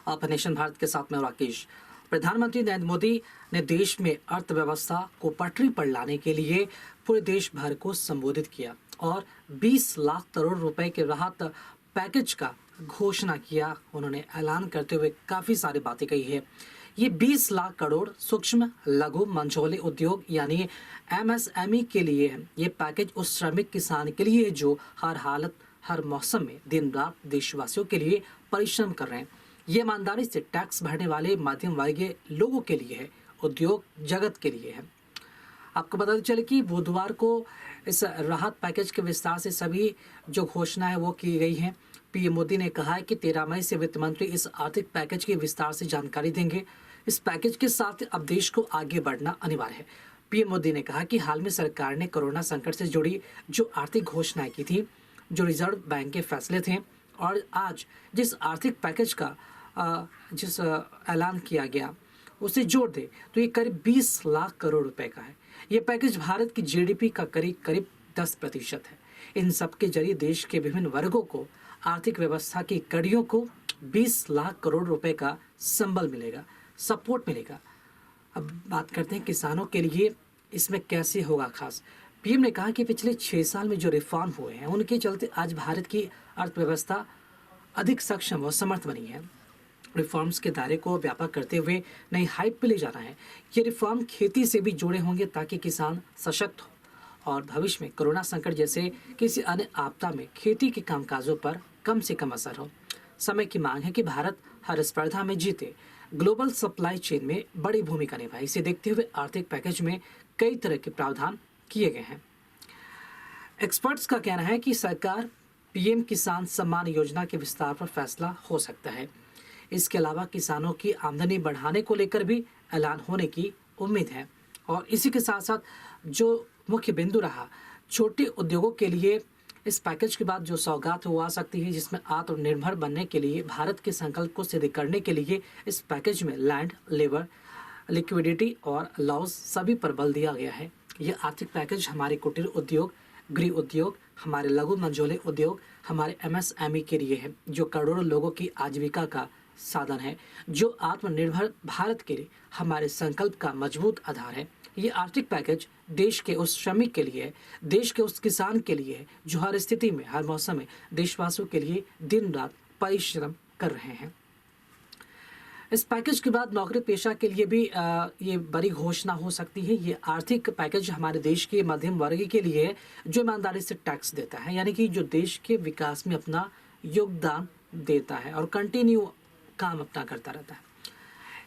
आप नेशन भारत के साथ में राकेश। प्रधानमंत्री नरेंद्र मोदी ने देश में अर्थव्यवस्था को पटरी पर लाने के लिए पूरे देश भर को संबोधित किया और 20 लाख करोड़ रुपए के राहत पैकेज का घोषणा किया। उन्होंने ऐलान करते हुए काफी सारी बातें कही है। ये 20 लाख करोड़ सूक्ष्म लघु मंझोले उद्योग यानी MSME के लिए है। ये पैकेज उस श्रमिक किसान के लिए है जो हर हालत हर मौसम में दिन रात देशवासियों के लिए परिश्रम कर रहे हैं। ये ईमानदारी से टैक्स भरने वाले मध्यम वर्गीय लोगों के लिए है, उद्योग जगत के लिए है। आपको पता चले कि बुधवार को इस राहत पैकेज के विस्तार से सभी जो घोषणा है वो की गई है। पीएम मोदी ने कहा है कि 13 मई से वित्त मंत्री इस आर्थिक पैकेज की विस्तार से जानकारी देंगे। इस पैकेज के साथ अब देश को आगे बढ़ना अनिवार्य है। पीएम मोदी ने कहा कि हाल में सरकार ने कोरोना संकट से जुड़ी जो आर्थिक घोषणाएं की थी, जो रिजर्व बैंक के फैसले थे और आज जिस आर्थिक पैकेज का जिस ऐलान किया गया उसे जोड़ दे तो ये करीब 20 लाख करोड़ रुपए का है। ये पैकेज भारत की GDP का करीब 10% है। इन सब के जरिए देश के विभिन्न वर्गों को आर्थिक व्यवस्था की कड़ियों को 20 लाख करोड़ रुपए का संबल मिलेगा, सपोर्ट मिलेगा। अब बात करते हैं किसानों के लिए इसमें कैसे होगा खास। पीएम ने कहा कि पिछले 6 साल में जो रिफॉर्म हुए हैं उनके चलते आज भारत की अर्थव्यवस्था अधिक सक्षम और समर्थ बनी है। रिफॉर्म्स के दायरे को व्यापक करते हुए नई हाइट पे ले जाना है। ये रिफॉर्म खेती से भी जुड़े होंगे ताकि किसान सशक्त हो और भविष्य में कोरोना संकट जैसे किसी अन्य आपदा में खेती के कामकाजों पर कम से कम असर हो। समय की मांग है कि भारत हर स्पर्धा में जीते, ग्लोबल सप्लाई चेन में बड़ी भूमिका निभाए। इसे देखते हुए आर्थिक पैकेज में कई तरह के प्रावधान किए गए हैं। एक्सपर्ट्स का कहना है कि सरकार पीएम किसान सम्मान योजना के विस्तार पर फैसला हो सकता है। इसके अलावा किसानों की आमदनी बढ़ाने को लेकर भी ऐलान होने की उम्मीद है। और इसी के साथ साथ जो मुख्य बिंदु रहा, छोटे उद्योगों के लिए इस पैकेज के बाद जो सौगात हो आ सकती है, जिसमें आत्मनिर्भर बनने के लिए भारत के संकल्प को सिद्ध करने के लिए इस पैकेज में लैंड, लेबर, लिक्विडिटी और लॉज सभी पर बल दिया गया है। ये आर्थिक पैकेज हमारे कुटीर उद्योग, गृह उद्योग, हमारे लघु मंझोले उद्योग, हमारे MSME के लिए है जो करोड़ों लोगों की आजीविका का साधन है, जो आत्मनिर्भर भारत के लिए हमारे संकल्प का मजबूत आधार है। ये आर्थिक पैकेज देश के उस श्रमिक के लिए है, देश के उस किसान के लिए है जो हर स्थिति में, हर मौसम में देशवासियों के लिए दिन रात परिश्रम कर रहे हैं। इस पैकेज के बाद नौकरी पेशा के लिए भी ये बड़ी घोषणा हो सकती है। ये आर्थिक पैकेज हमारे देश के मध्यम वर्ग के लिए है जो ईमानदारी से टैक्स देता है, यानी कि जो देश के विकास में अपना योगदान देता है और कंटिन्यू काम अपना करता रहता है।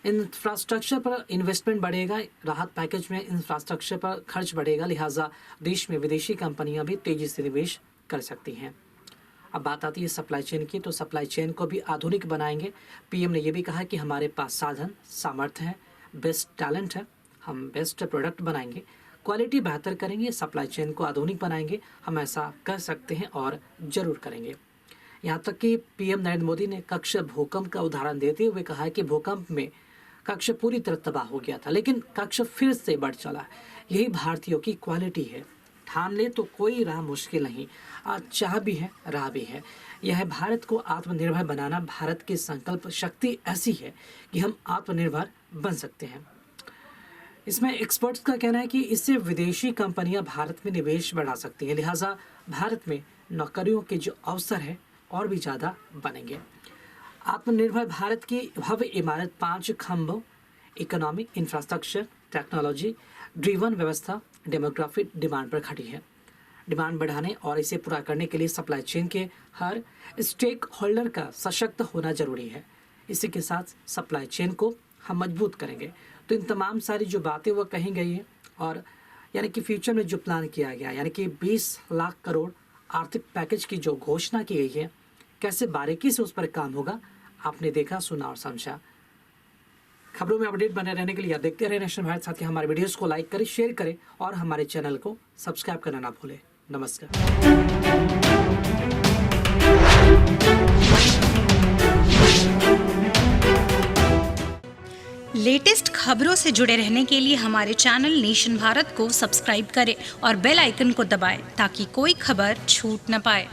इंफ्रास्ट्रक्चर पर इन्वेस्टमेंट बढ़ेगा। राहत पैकेज में इंफ्रास्ट्रक्चर पर खर्च बढ़ेगा, लिहाजा देश में विदेशी कंपनियां भी तेजी से निवेश कर सकती हैं। अब बात आती है सप्लाई चेन की, तो सप्लाई चेन को भी आधुनिक बनाएंगे। पीएम ने यह भी कहा कि हमारे पास साधन, सामर्थ्य है, बेस्ट टैलेंट है, हम बेस्ट प्रोडक्ट बनाएंगे, क्वालिटी बेहतर करेंगे, सप्लाई चेन को आधुनिक बनाएंगे। हम ऐसा कर सकते हैं और ज़रूर करेंगे। यहाँ तक कि पीएम नरेंद्र मोदी ने कक्ष भूकंप का उदाहरण देते हुए कहा है कि भूकंप में कक्ष पूरी तरह तबाह हो गया था, लेकिन कक्ष फिर से बढ़ चला। यही भारतीयों की क्वालिटी है। ठान ले तो कोई राह मुश्किल नहीं, आज चाह भी है, राह भी है। यह है भारत को आत्मनिर्भर बनाना। भारत की संकल्प शक्ति ऐसी है कि हम आत्मनिर्भर बन सकते हैं। इसमें एक्सपर्ट्स का कहना है कि इससे विदेशी कंपनियां भारत में निवेश बढ़ा सकती हैं, लिहाजा भारत में नौकरियों के जो अवसर है और भी ज़्यादा बनेंगे। आत्मनिर्भर भारत की भव्य इमारत 5 खंभों, इकोनॉमिक, इंफ्रास्ट्रक्चर, टेक्नोलॉजी ड्रिवन व्यवस्था, डेमोग्राफिक डिमांड पर खड़ी है। डिमांड बढ़ाने और इसे पूरा करने के लिए सप्लाई चेन के हर स्टेक होल्डर का सशक्त होना जरूरी है। इसी के साथ सप्लाई चेन को हम मजबूत करेंगे। तो इन तमाम सारी जो बातें वो कही गई हैं और यानी कि फ्यूचर में जो प्लान किया गया, यानी कि 20 लाख करोड़ आर्थिक पैकेज की जो घोषणा की गई है, कैसे बारीकी से उस पर काम होगा, आपने देखा, सुना और समझा। खबरों में अपडेट बने रहने के लिए आप देखते रहे नेशन भारत। साथ ही हमारे वीडियोस को लाइक करें, शेयर करें और हमारे चैनल को सब्सक्राइब करना ना भूलें। नमस्कार। लेटेस्ट खबरों से जुड़े रहने के लिए हमारे चैनल नेशन भारत को सब्सक्राइब करें और बेल आइकन को दबाएं ताकि कोई खबर छूट न पाए।